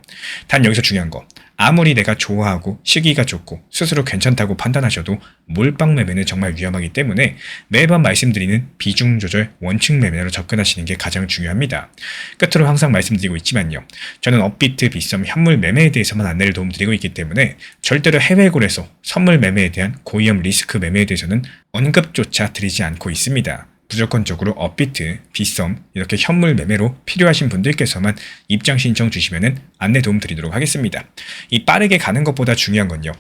단 여기서 중요한 거, 아무리 내가 좋아하고 시기가 좋고 스스로 괜찮다고 판단하셔도 몰빵 매매는 정말 위험하기 때문에 매번 말씀드리는 비중 조절 원칙 매매로 접근하시는 게 가장 중요합니다. 끝으로 항상 말씀드리고 있지만요. 저는 업비트, 빗썸, 현물 매매에 대해서만 안내를 도움드리고 있기 때문에 절대로 해외골에서 선물 매매에 대한 고위험 리스크 매매에 대해서는 언급조차 드리지 않고 있습니다. 무조건적으로 업비트, 빗썸, 이렇게 현물 매매로 필요하신 분들께서만 입장 신청 주시면은 안내 도움 드리도록 하겠습니다. 이 빠르게 가는 것보다 중요한 건요.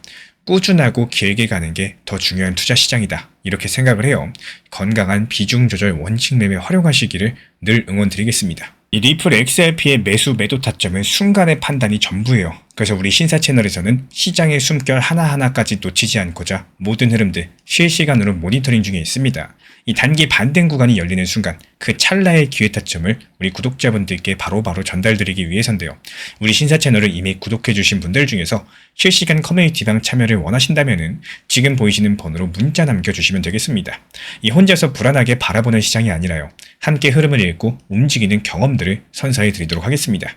꾸준하고 길게 가는 게 더 중요한 투자 시장이다. 이렇게 생각을 해요. 건강한 비중 조절 원칙 매매 활용하시기를 늘 응원드리겠습니다. 이 리플 XRP의 매수 매도 타점은 순간의 판단이 전부예요. 그래서 우리 신사 채널에서는 시장의 숨결 하나하나까지 놓치지 않고자 모든 흐름들 실시간으로 모니터링 중에 있습니다. 이 단기 반등 구간이 열리는 순간 그 찰나의 기회 타점을 우리 구독자분들께 바로바로 전달드리기 위해서인데요. 우리 신사 채널을 이미 구독해주신 분들 중에서 실시간 커뮤니티방 참여를 원하신다면 지금 보이시는 번호로 문자 남겨주시면 되겠습니다. 이 혼자서 불안하게 바라보는 시장이 아니라요. 함께 흐름을 읽고 움직이는 경험들을 선사해 드리도록 하겠습니다.